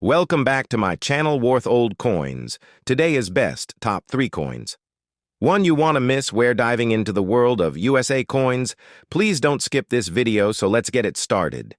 Welcome back to my channel worth old coins. Today is best, top 3 coins. One you want to miss where diving into the world of USA coins? Please don't skip this video, so let's get it started.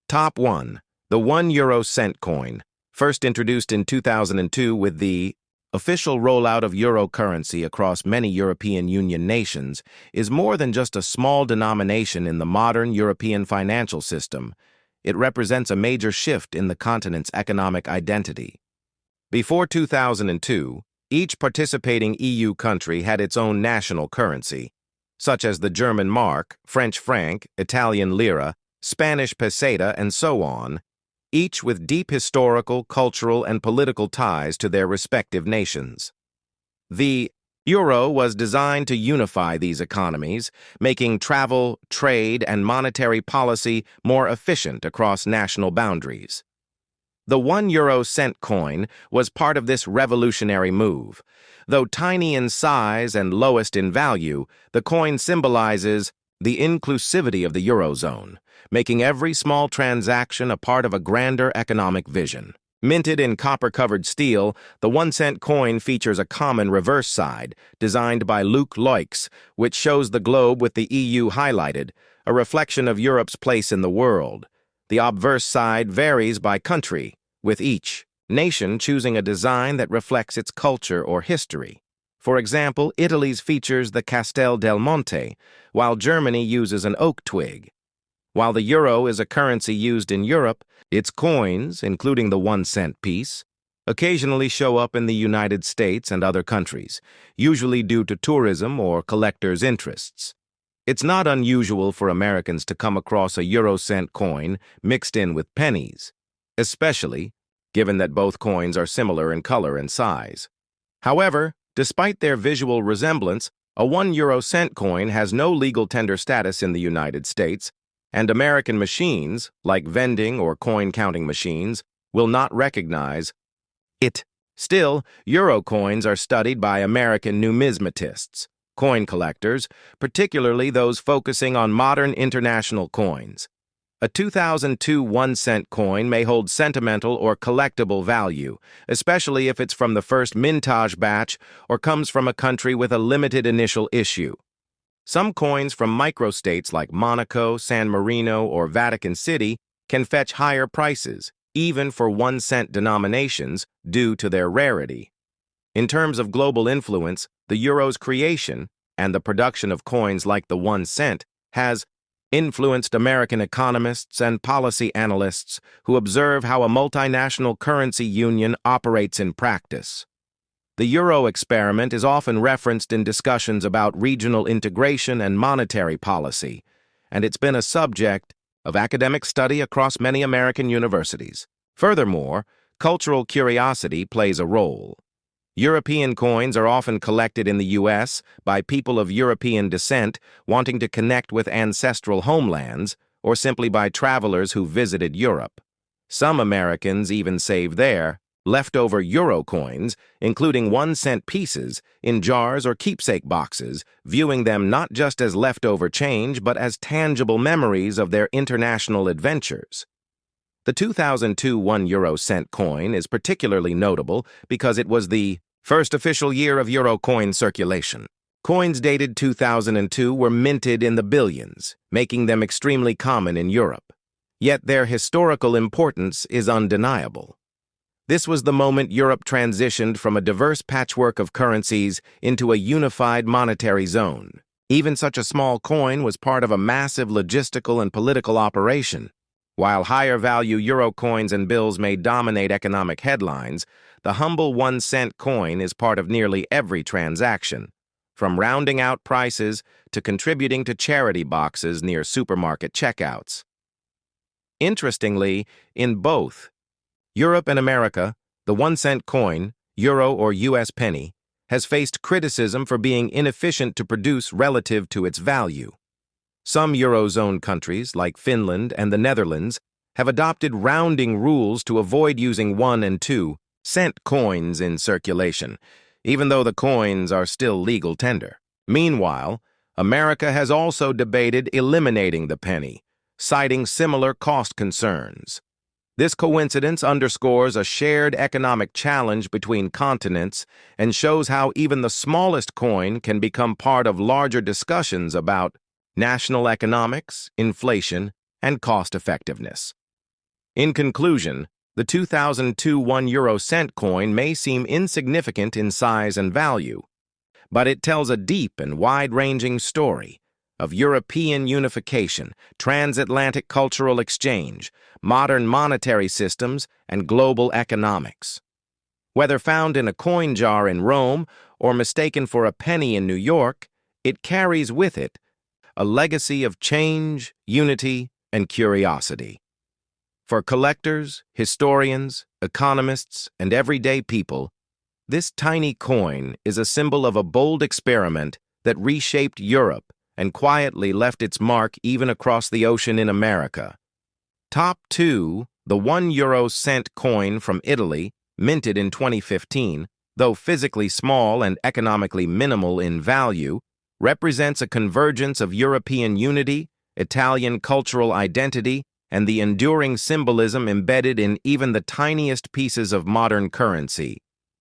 Top 1. The €1 coin. First introduced in 2002 with the official rollout of euro currency across many European Union nations, is more than just a small denomination in the modern European financial system. It represents a major shift in the continent's economic identity. Before 2002, each participating EU country had its own national currency, such as the German mark, French franc, Italian lira, Spanish peseta, and so on, each with deep historical, cultural, and political ties to their respective nations. The euro was designed to unify these economies, making travel, trade, and monetary policy more efficient across national boundaries. The €1 coin was part of this revolutionary move. Though tiny in size and lowest in value, the coin symbolizes the inclusivity of the Eurozone, making every small transaction a part of a grander economic vision. Minted in copper-covered steel, the 1-cent coin features a common reverse side, designed by Luc Loix, which shows the globe with the EU highlighted, a reflection of Europe's place in the world. The obverse side varies by country, with each nation choosing a design that reflects its culture or history. For example, Italy's features the Castel del Monte, while Germany uses an oak twig. While the euro is a currency used in Europe, its coins, including the 1-cent piece, occasionally show up in the United States and other countries, usually due to tourism or collectors' interests. It's not unusual for Americans to come across a euro-cent coin mixed in with pennies, especially given that both coins are similar in color and size. However, despite their visual resemblance, a €1 coin has no legal tender status in the United States, and American machines, like vending or coin-counting machines, will not recognize it. Still, euro coins are studied by American numismatists, coin collectors, particularly those focusing on modern international coins. A 2002 1-cent coin may hold sentimental or collectible value, especially if it's from the first mintage batch or comes from a country with a limited initial issue. Some coins from microstates like Monaco, San Marino, or Vatican City can fetch higher prices, even for 1-cent denominations, due to their rarity. In terms of global influence, the euro's creation and the production of coins like the 1-cent has influenced American economists and policy analysts who observe how a multinational currency union operates in practice. The euro experiment is often referenced in discussions about regional integration and monetary policy, and it's been a subject of academic study across many American universities. Furthermore, cultural curiosity plays a role. European coins are often collected in the U.S. by people of European descent wanting to connect with ancestral homelands, or simply by travelers who visited Europe. Some Americans even save their leftover euro coins, including 1-cent pieces, in jars or keepsake boxes, viewing them not just as leftover change but as tangible memories of their international adventures. The 2002 €1 coin is particularly notable because it was the first official year of euro coin circulation. Coins dated 2002 were minted in the billions, making them extremely common in Europe. Yet their historical importance is undeniable. This was the moment Europe transitioned from a diverse patchwork of currencies into a unified monetary zone. Even such a small coin was part of a massive logistical and political operation. While higher-value euro coins and bills may dominate economic headlines, the humble 1-cent coin is part of nearly every transaction, from rounding out prices to contributing to charity boxes near supermarket checkouts. Interestingly, in both Europe and America, the 1-cent coin, euro or U.S. penny, has faced criticism for being inefficient to produce relative to its value. Some Eurozone countries, like Finland and the Netherlands, have adopted rounding rules to avoid using 1 and 2-cent coins in circulation, even though the coins are still legal tender. Meanwhile, America has also debated eliminating the penny, citing similar cost concerns. This coincidence underscores a shared economic challenge between continents and shows how even the smallest coin can become part of larger discussions about national economics, inflation, and cost-effectiveness. In conclusion, the 2002 1 euro cent coin may seem insignificant in size and value, but it tells a deep and wide-ranging story of European unification, transatlantic cultural exchange, modern monetary systems, and global economics. Whether found in a coin jar in Rome or mistaken for a penny in New York, it carries with it a legacy of change, unity, and curiosity. For collectors, historians, economists, and everyday people, this tiny coin is a symbol of a bold experiment that reshaped Europe and quietly left its mark even across the ocean in America. Top 2, the 1 euro cent coin from Italy, minted in 2015, though physically small and economically minimal in value, represents a convergence of European unity, Italian cultural identity, and the enduring symbolism embedded in even the tiniest pieces of modern currency.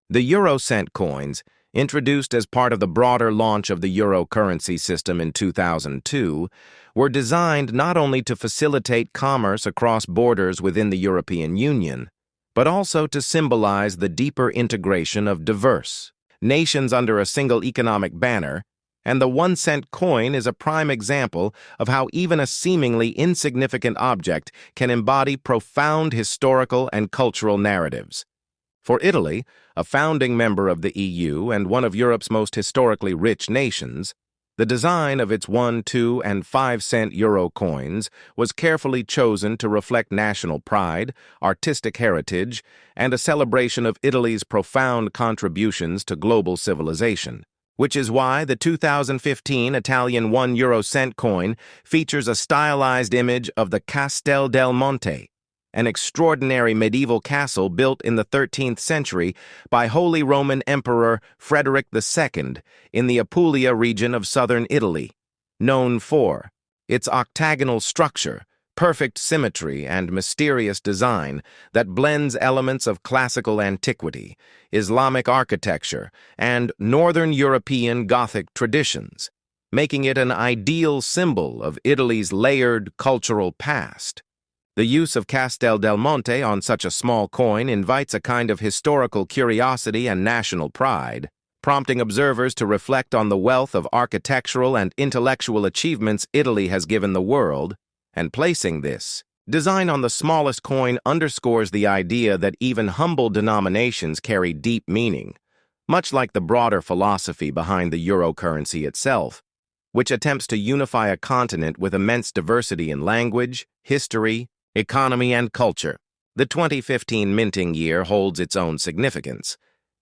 The euro cent coins, introduced as part of the broader launch of the euro currency system in 2002, were designed not only to facilitate commerce across borders within the European Union, but also to symbolize the deeper integration of diverse nations under a single economic banner, and the 1 cent coin is a prime example of how even a seemingly insignificant object can embody profound historical and cultural narratives. For Italy, a founding member of the EU and one of Europe's most historically rich nations, the design of its 1, 2, and 5 cent euro coins was carefully chosen to reflect national pride, artistic heritage, and a celebration of Italy's profound contributions to global civilization, which is why the 2015 Italian 1 euro cent coin features a stylized image of the Castel del Monte, an extraordinary medieval castle built in the 13th century by Holy Roman Emperor Frederick II in the Apulia region of southern Italy, known for its octagonal structure, perfect symmetry, and mysterious design that blends elements of classical antiquity, Islamic architecture, and Northern European Gothic traditions, making it an ideal symbol of Italy's layered cultural past. The use of Castel del Monte on such a small coin invites a kind of historical curiosity and national pride, prompting observers to reflect on the wealth of architectural and intellectual achievements Italy has given the world, and placing this design on the smallest coin underscores the idea that even humble denominations carry deep meaning, much like the broader philosophy behind the euro currency itself, which attempts to unify a continent with immense diversity in language, history, economy, and culture. The 2015 minting year holds its own significance,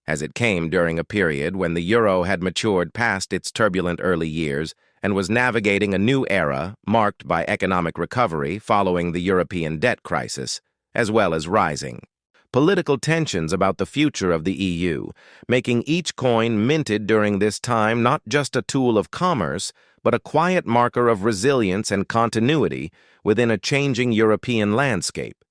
as it came during a period when the euro had matured past its turbulent early years and was navigating a new era marked by economic recovery following the European debt crisis, as well as rising political tensions about the future of the EU, making each coin minted during this time not just a tool of commerce, but a quiet marker of resilience and continuity within a changing European landscape.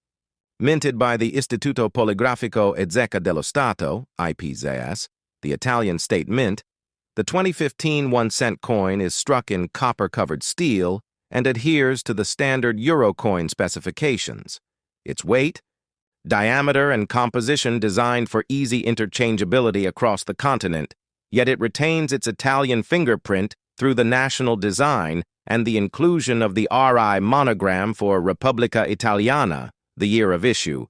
Minted by the Istituto Poligrafico e Zecca dello Stato, IPZS, the Italian state mint, the 2015 1 cent coin is struck in copper-covered steel and adheres to the standard euro coin specifications. Its weight, diameter, and composition designed for easy interchangeability across the continent, yet it retains its Italian fingerprint through the national design and the inclusion of the RI monogram for Repubblica Italiana, the year of issue,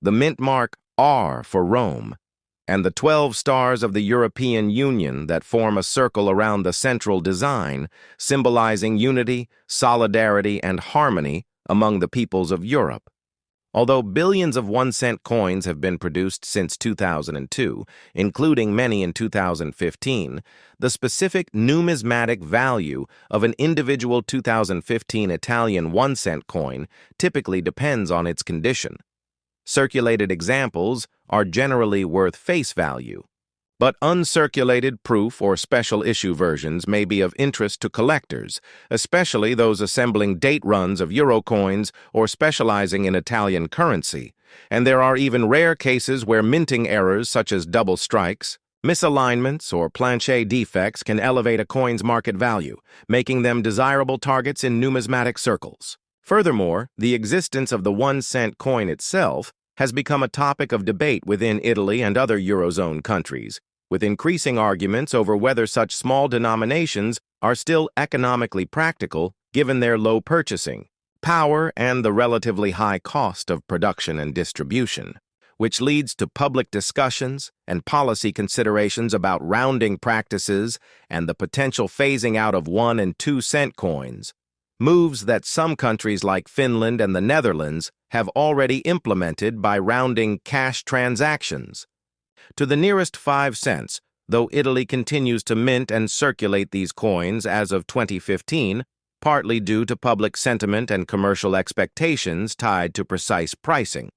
the mint mark R for Rome, and the 12 stars of the European Union that form a circle around the central design, symbolizing unity, solidarity, and harmony among the peoples of Europe. Although billions of 1 cent coins have been produced since 2002, including many in 2015, the specific numismatic value of an individual 2015 Italian 1 cent coin typically depends on its condition. Circulated examples are generally worth face value, but uncirculated proof or special issue versions may be of interest to collectors, especially those assembling date runs of euro coins or specializing in Italian currency. And there are even rare cases where minting errors such as double strikes, misalignments, or planche defects can elevate a coin's market value, making them desirable targets in numismatic circles. Furthermore, the existence of the 1-cent coin itself has become a topic of debate within Italy and other Eurozone countries, with increasing arguments over whether such small denominations are still economically practical given their low purchasing power and the relatively high cost of production and distribution, which leads to public discussions and policy considerations about rounding practices and the potential phasing out of 1- and 2-cent coins, moves that some countries like Finland and the Netherlands have already implemented by rounding cash transactions to the nearest 5 cents, though Italy continues to mint and circulate these coins as of 2015, partly due to public sentiment and commercial expectations tied to precise pricing.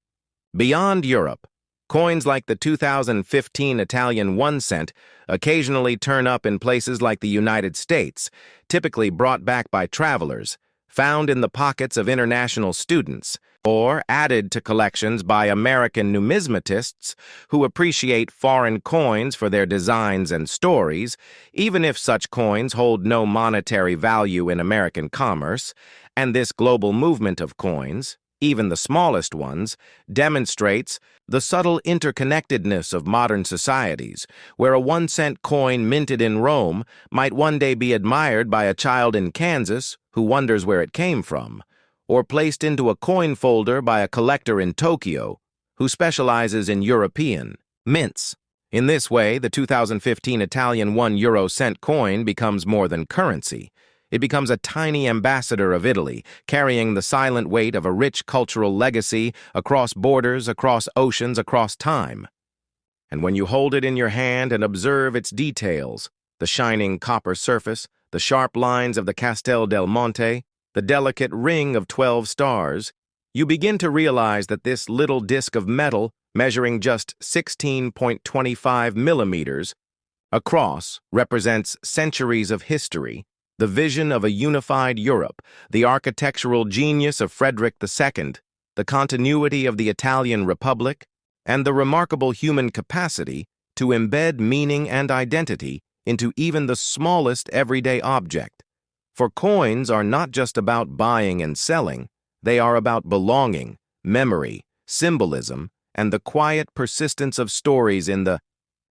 Beyond Europe, coins like the 2015 Italian 1-cent occasionally turn up in places like the United States, typically brought back by travelers, found in the pockets of international students, or added to collections by American numismatists who appreciate foreign coins for their designs and stories, even if such coins hold no monetary value in American commerce. And this global movement of coins, even the smallest ones, demonstrates the subtle interconnectedness of modern societies, where a 1-cent coin minted in Rome might one day be admired by a child in Kansas who wonders where it came from, or placed into a coin folder by a collector in Tokyo who specializes in European mints. In this way, the 2015 Italian €1 coin becomes more than currency. It becomes a tiny ambassador of Italy, carrying the silent weight of a rich cultural legacy across borders, across oceans, across time. And when you hold it in your hand and observe its details, the shining copper surface, the sharp lines of the Castel del Monte, the delicate ring of 12 stars, you begin to realize that this little disc of metal, measuring just 16.25 millimeters across, represents centuries of history, the vision of a unified Europe, the architectural genius of Frederick II, the continuity of the Italian Republic, and the remarkable human capacity to embed meaning and identity into even the smallest everyday object. For coins are not just about buying and selling, they are about belonging, memory, symbolism, and the quiet persistence of stories in the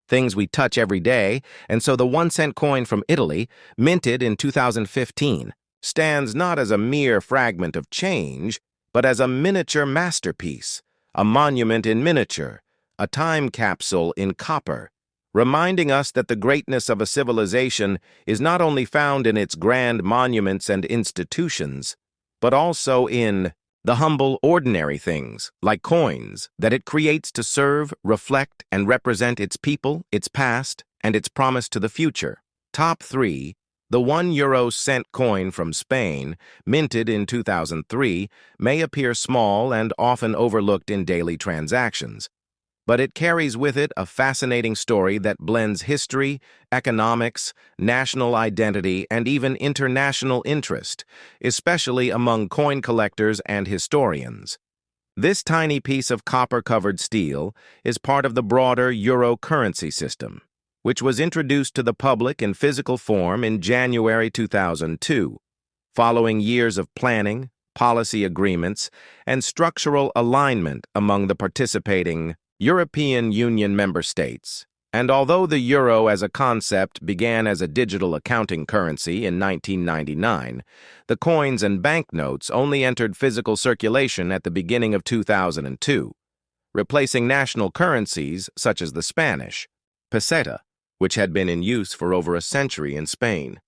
things we touch every day. And so the 1-cent coin from Italy, minted in 2015, stands not as a mere fragment of change, but as a miniature masterpiece, a monument in miniature, a time capsule in copper, reminding us that the greatness of a civilization is not only found in its grand monuments and institutions, but also in the humble, ordinary things, like coins, that it creates to serve, reflect, and represent its people, its past, and its promise to the future. Top 3. The €1 coin from Spain, minted in 2003, may appear small and often overlooked in daily transactions, but it carries with it a fascinating story that blends history, economics, national identity, and even international interest, especially among coin collectors and historians. This tiny piece of copper-covered steel is part of the broader euro currency system, which was introduced to the public in physical form in January 2002, following years of planning, policy agreements, and structural alignment among the participating European Union member states. And although the euro as a concept began as a digital accounting currency in 1999, the coins and banknotes only entered physical circulation at the beginning of 2002, replacing national currencies such as the Spanish peseta, which had been in use for over a century in Spain.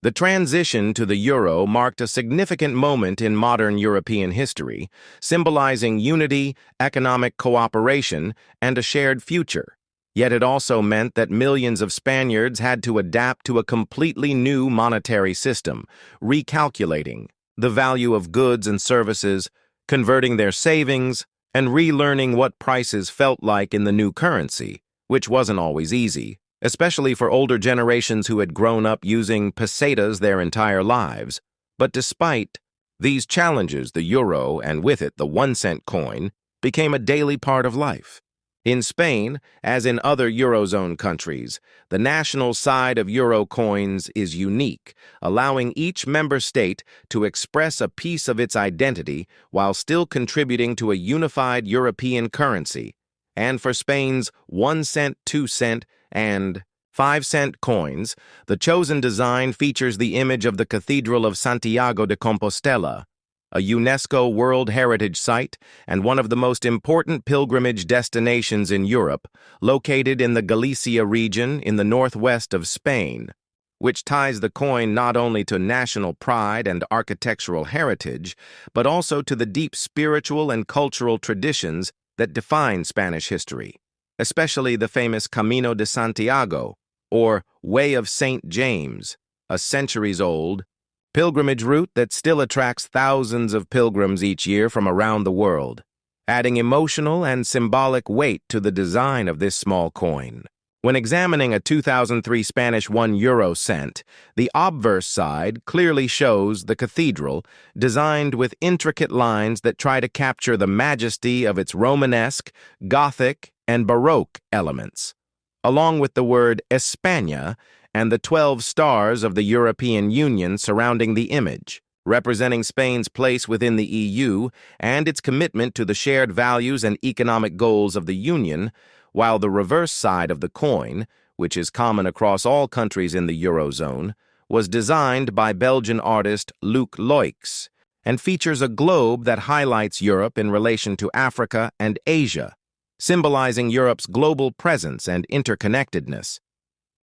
The transition to the euro marked a significant moment in modern European history, symbolizing unity, economic cooperation, and a shared future. Yet it also meant that millions of Spaniards had to adapt to a completely new monetary system, recalculating the value of goods and services, converting their savings, and relearning what prices felt like in the new currency, which wasn't always easy. especially for older generations who had grown up using pesetas their entire lives. But despite these challenges, the euro, and with it the 1-cent coin, became a daily part of life. In Spain, as in other Eurozone countries, the national side of euro coins is unique, allowing each member state to express a piece of its identity while still contributing to a unified European currency. And for Spain's 1-cent, 2-cent, and 5-cent coins, the chosen design features the image of the Cathedral of Santiago de Compostela, a UNESCO World Heritage Site and one of the most important pilgrimage destinations in Europe, located in the Galicia region in the northwest of Spain, which ties the coin not only to national pride and architectural heritage, but also to the deep spiritual and cultural traditions that define Spanish history, especially the famous Camino de Santiago, or Way of St. James, a centuries-old pilgrimage route that still attracts thousands of pilgrims each year from around the world, adding emotional and symbolic weight to the design of this small coin. When examining a 2003 Spanish €1 cent, the obverse side clearly shows the cathedral, designed with intricate lines that try to capture the majesty of its Romanesque, Gothic, and Baroque elements, along with the word España and the 12 stars of the European Union surrounding the image, representing Spain's place within the EU and its commitment to the shared values and economic goals of the Union, while the reverse side of the coin, which is common across all countries in the Eurozone, was designed by Belgian artist Luc Loix and features a globe that highlights Europe in relation to Africa and Asia, symbolizing Europe's global presence and interconnectedness.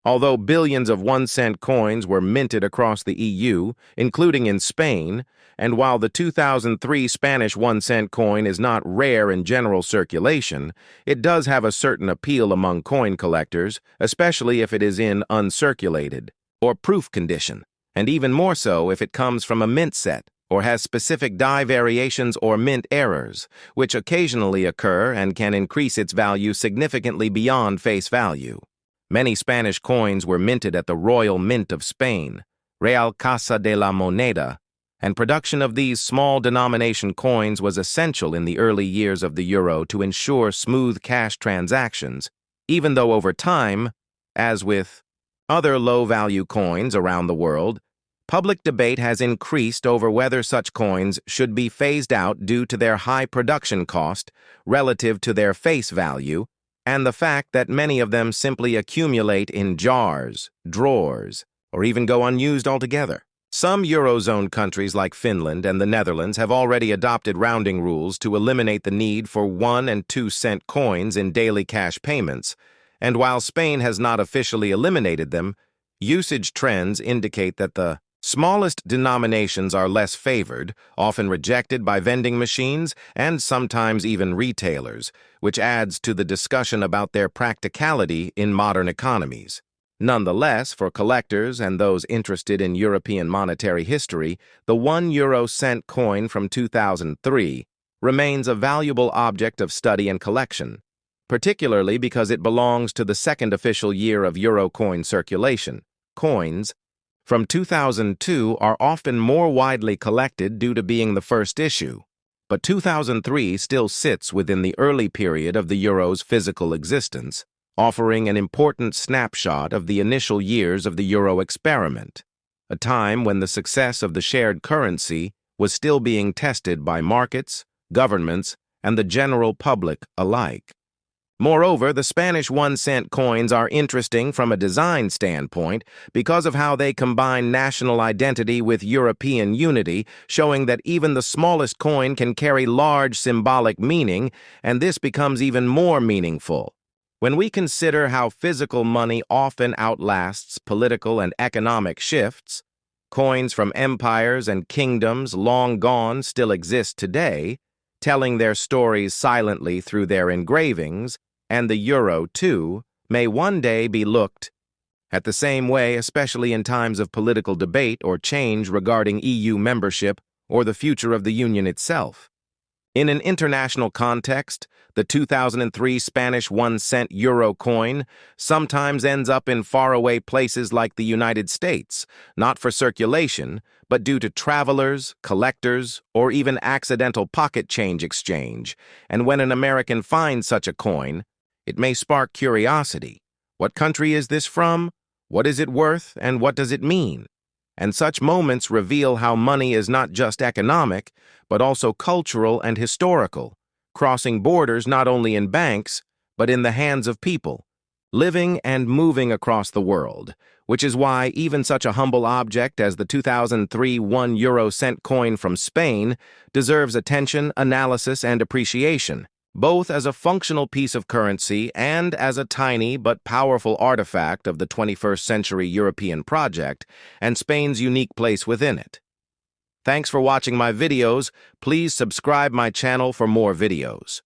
Although billions of 1-cent coins were minted across the EU, including in Spain, and while the 2003 Spanish 1-cent coin is not rare in general circulation, it does have a certain appeal among coin collectors, especially if it is in uncirculated or proof condition, and even more so if it comes from a mint set or has specific die variations or mint errors, which occasionally occur and can increase its value significantly beyond face value. Many Spanish coins were minted at the Royal Mint of Spain, Real Casa de la Moneda, and production of these small denomination coins was essential in the early years of the euro to ensure smooth cash transactions, even though over time, as with other low-value coins around the world, public debate has increased over whether such coins should be phased out due to their high production cost relative to their face value, and the fact that many of them simply accumulate in jars, drawers, or even go unused altogether. Some Eurozone countries like Finland and the Netherlands have already adopted rounding rules to eliminate the need for 1- and 2-cent coins in daily cash payments, and while Spain has not officially eliminated them, usage trends indicate that the smallest denominations are less favored, often rejected by vending machines and sometimes even retailers, which adds to the discussion about their practicality in modern economies. Nonetheless, for collectors and those interested in European monetary history, the €1 cent coin from 2003 remains a valuable object of study and collection, particularly because it belongs to the second official year of euro coin circulation. Coins from 2002 are often more widely collected due to being the first issue, but 2003 still sits within the early period of the euro's physical existence, offering an important snapshot of the initial years of the euro experiment, a time when the success of the shared currency was still being tested by markets, governments, and the general public alike. Moreover, the Spanish 1-cent coins are interesting from a design standpoint because of how they combine national identity with European unity, showing that even the smallest coin can carry large symbolic meaning, and this becomes even more meaningful when we consider how physical money often outlasts political and economic shifts. Coins from empires and kingdoms long gone still exist today, telling their stories silently through their engravings, and the euro, too, may one day be looked at the same way, especially in times of political debate or change regarding EU membership or the future of the Union itself. In an international context, the 2003 Spanish 1-cent euro coin sometimes ends up in faraway places like the United States, not for circulation, but due to travelers, collectors, or even accidental pocket change exchange. And when an American finds such a coin, it may spark curiosity. What country is this from? What is it worth, and what does it mean? And such moments reveal how money is not just economic, but also cultural and historical, crossing borders not only in banks, but in the hands of people, living and moving across the world, which is why even such a humble object as the 2003 1-euro-cent coin from Spain deserves attention, analysis, and appreciation, both as a functional piece of currency and as a tiny but powerful artifact of the 21st century European project and Spain's unique place within it. Thanks for watching my videos. Please subscribe my channel for more videos.